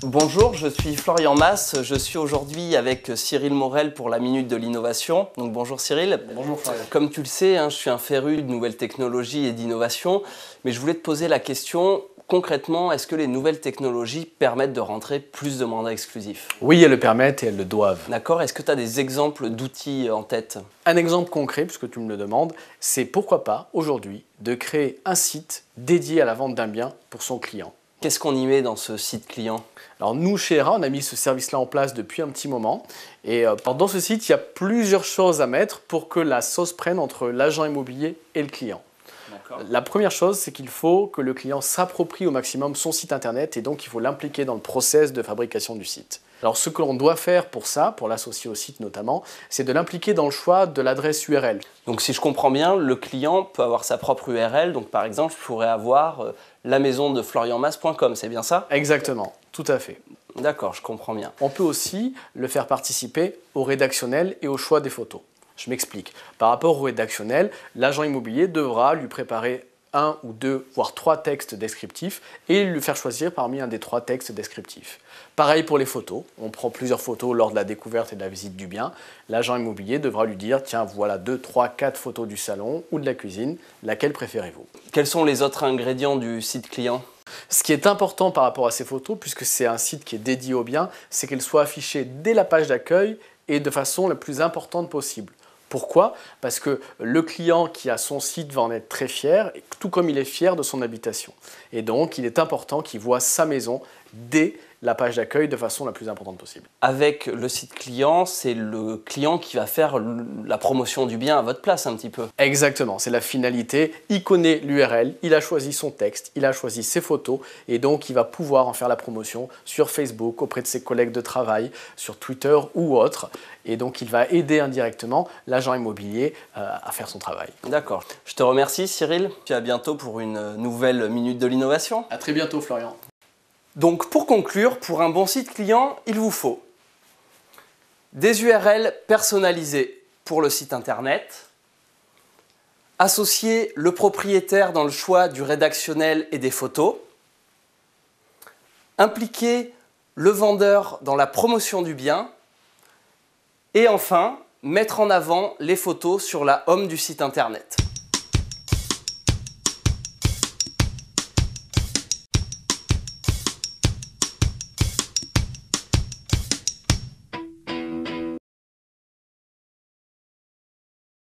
Bonjour, je suis Florian Mas, je suis aujourd'hui avec Cyril Morel pour la Minute de l'Innovation. Donc bonjour Cyril. Bonjour Florian. Comme tu le sais, je suis un féru de nouvelles technologies et d'innovation, mais je voulais te poser la question, concrètement, est-ce que les nouvelles technologies permettent de rentrer plus de mandats exclusifs? Oui, elles le permettent et elles le doivent. D'accord, est-ce que tu as des exemples d'outils en tête? Un exemple concret, puisque tu me le demandes, c'est pourquoi pas aujourd'hui de créer un site dédié à la vente d'un bien pour son client. Qu'est-ce qu'on y met dans ce site client? Alors nous, chez ERA, on a mis ce service-là en place depuis un petit moment. Et dans ce site, il y a plusieurs choses à mettre pour que la sauce prenne entre l'agent immobilier et le client. La première chose, c'est qu'il faut que le client s'approprie au maximum son site internet et donc il faut l'impliquer dans le process de fabrication du site. Alors ce que l'on doit faire pour ça, pour l'associer au site notamment, c'est de l'impliquer dans le choix de l'adresse URL. Donc si je comprends bien, le client peut avoir sa propre URL, donc par exemple je pourrais avoir la maison de florianmas.com, c'est bien ça? Exactement, tout à fait. D'accord, je comprends bien. On peut aussi le faire participer au rédactionnel et au choix des photos. Je m'explique. Par rapport au rédactionnel, l'agent immobilier devra lui préparer un ou deux, voire trois textes descriptifs et lui faire choisir parmi un des trois textes descriptifs. Pareil pour les photos. On prend plusieurs photos lors de la découverte et de la visite du bien. L'agent immobilier devra lui dire, tiens, voilà 2, 3, 4 photos du salon ou de la cuisine. Laquelle préférez-vous? Quels sont les autres ingrédients du site client? Ce qui est important par rapport à ces photos, puisque c'est un site qui est dédié au bien, c'est qu'elles soient affichées dès la page d'accueil et de façon la plus importante possible. Pourquoi? Parce que le client qui a son site va en être très fier, tout comme il est fier de son habitation. Et donc, il est important qu'il voit sa maison dès la page d'accueil de façon la plus importante possible. Avec le site client, c'est le client qui va faire la promotion du bien à votre place un petit peu. Exactement, c'est la finalité. Il connaît l'URL, il a choisi son texte, il a choisi ses photos et donc il va pouvoir en faire la promotion sur Facebook, auprès de ses collègues de travail, sur Twitter ou autre. Et donc il va aider indirectement l'agent immobilier à faire son travail. D'accord. Je te remercie Cyril. Puis à bientôt pour une nouvelle Minute de l'Innovation. À très bientôt Florian. Donc pour conclure, pour un bon site client, il vous faut des URL personnalisées pour le site internet, associer le propriétaire dans le choix du rédactionnel et des photos, impliquer le vendeur dans la promotion du bien et enfin mettre en avant les photos sur la home du site internet.